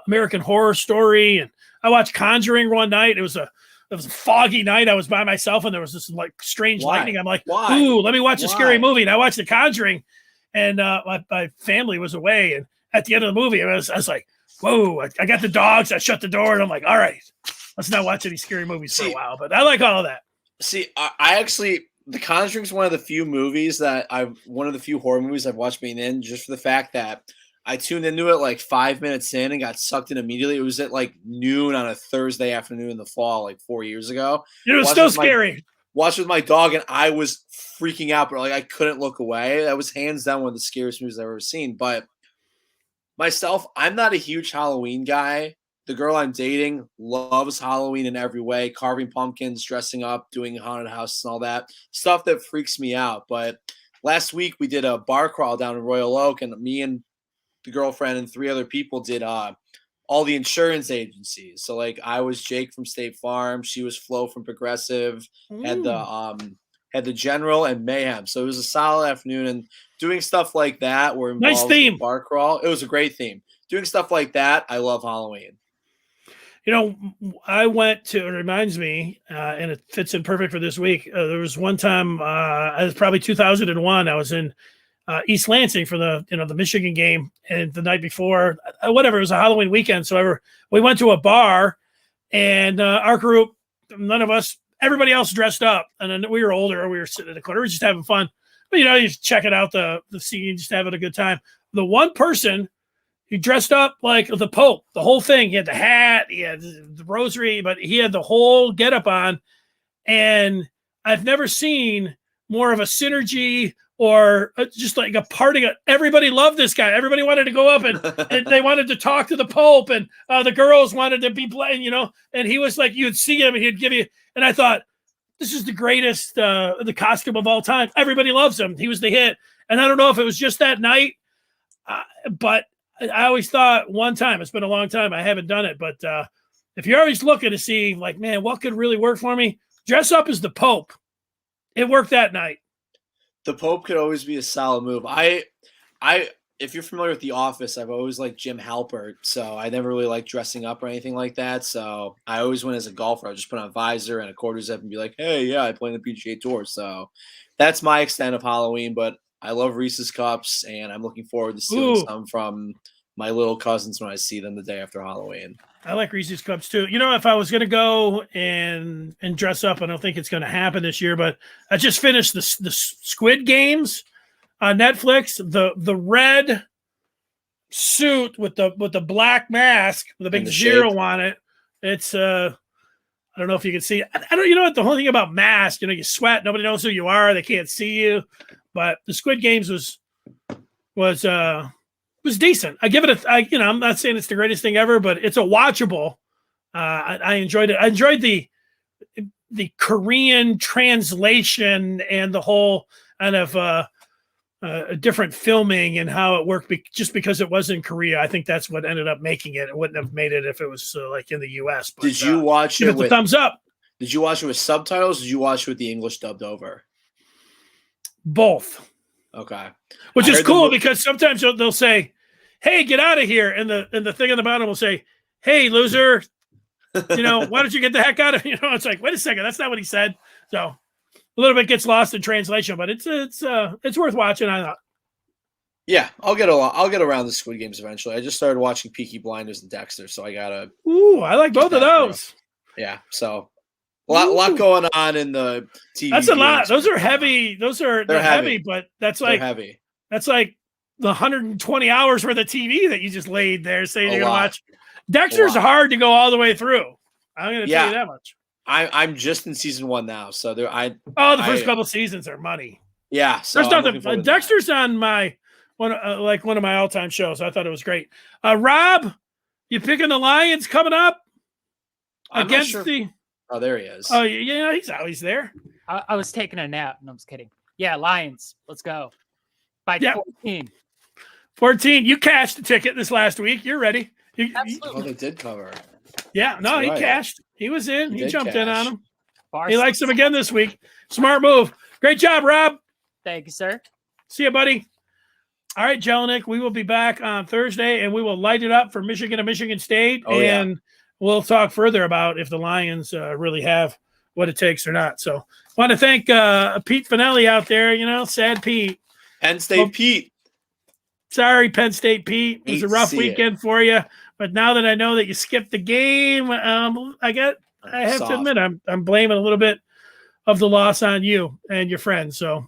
American Horror Story, and I watched Conjuring one night. It was a foggy night. I was by myself, and there was this like strange lightning. I'm like, ooh, let me watch a scary movie. And I watched The Conjuring, and my family was away. And at the end of the movie, I was like, whoa, I got the dogs. I shut the door, and I'm like, all right, let's not watch any scary movies for a while. But I like all of that. See, I actually, The Conjuring is one of the few horror movies I've watched being in, just for the fact that I tuned into it like 5 minutes in and got sucked in immediately. It was at like noon on a Thursday afternoon in the fall, like 4 years ago. It was still scary. Watched with my dog, and I was freaking out, but like I couldn't look away. That was hands down one of the scariest movies I've ever seen. But myself, I'm not a huge Halloween guy. The girl I'm dating loves Halloween in every way, carving pumpkins, dressing up, doing haunted houses and all that stuff that freaks me out. But last week we did a bar crawl down in Royal Oak, and me and the girlfriend and 3 other people did all the insurance agencies. So like I was Jake from State Farm, she was Flo from Progressive, had the General and Mayhem. So it was a solid afternoon, and doing stuff like that were involved. Nice theme. Bar crawl. It was a great theme. Doing stuff like that, I love Halloween. I went to, it reminds me, and it fits in perfect for this week. There was one time, it was probably 2001. I was in East Lansing for the Michigan game, and the night before, whatever, it was a Halloween weekend. So we went to a bar, and our group, none of us, everybody else dressed up, and then we were older. We were sitting in the corner, we were just having fun. But you just checking out the scene, just having a good time. The one person, he dressed up like the Pope, the whole thing. He had the hat, he had the rosary, but he had the whole getup on. And I've never seen more of a synergy or just like a party. Everybody loved this guy. Everybody wanted to go up and they wanted to talk to the Pope, and the girls wanted to be playing, and he was like, you'd see him and he'd give you. And I thought, this is the greatest, the costume of all time. Everybody loves him. He was the hit. And I don't know if it was just that night, but I always thought one time, it's been a long time, I haven't done it, but if you're always looking to see, like, man, what could really work for me? Dress up as the Pope. It worked that night. The Pope could always be a solid move. If you're familiar with The Office, I've always liked Jim Halpert, so I never really liked dressing up or anything like that. So I always went as a golfer. I would just put on a visor and a quarter zip and be like, hey, yeah, I play in the PGA Tour. So that's my extent of Halloween, but I love Reese's Cups, and I'm looking forward to stealing some from my little cousins when I see them the day after Halloween. I like Reese's Cups too. If I was going to go and dress up, I don't think it's going to happen this year, but I just finished the Squid Games on Netflix. The red suit with the black mask with a big zero on it. It's I don't know if you can see it. I don't. What the whole thing about masks? You sweat. Nobody knows who you are. They can't see you. But the Squid Games was decent. I give it I'm not saying it's the greatest thing ever, but it's a watchable. I enjoyed it. I enjoyed the Korean translation and the whole kind of different filming and how it worked. Just because it was in Korea, I think that's what ended up making it. It wouldn't have made it if it was like in the U.S. But, did you watch it with the thumbs up? Did you watch it with subtitles? Or did you watch it with the English dubbed over? Both. Okay. Which is cool because sometimes they'll say, hey, get out of here. And the thing on the bottom will say, hey, loser, why don't you get the heck out of here? It's like, wait a second. That's not what he said. So a little bit gets lost in translation, but it's worth watching. I thought. Yeah, I'll get around the Squid Games eventually. I just started watching Peaky Blinders and Dexter, so I gotta. Ooh, I like both of those. Yeah, so a lot going on in the TV. That's a lot. Those are heavy. They're heavy, but that's like heavy. That's like the 120 hours worth of TV that you just laid there saying you're gonna watch. Dexter's hard to go all the way through. I'm gonna tell you that much. I'm just in season 1 now, so the first couple seasons are money. Yeah, so Dexter's on my one of my all-time shows. I thought it was great. Rob, you picking the Lions coming up against the? Oh, there he is. Oh, yeah, he's always there. I was taking a nap. No, I'm just kidding. Yeah, Lions. Let's go. By 14. 14. You cashed the ticket this last week. You're ready. Absolutely. Oh, they did cover. Yeah, no, That's right. He cashed. He was in. He jumped in on him. He likes him again this week. Smart move. Great job, Rob. Thank you, sir. See you, buddy. All right, Jelinek, we will be back on Thursday, and we will light it up for Michigan and Michigan State, we'll talk further about if the Lions really have what it takes or not. So want to thank Pete Finelli out there, sad Pete. Penn State Pete. Sorry, Penn State Pete. It was a rough weekend for you. But now that I know that you skipped the game, I have to admit I'm blaming a little bit of the loss on you and your friends. So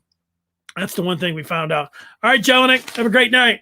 that's the one thing we found out. All right, Jelinek, have a great night.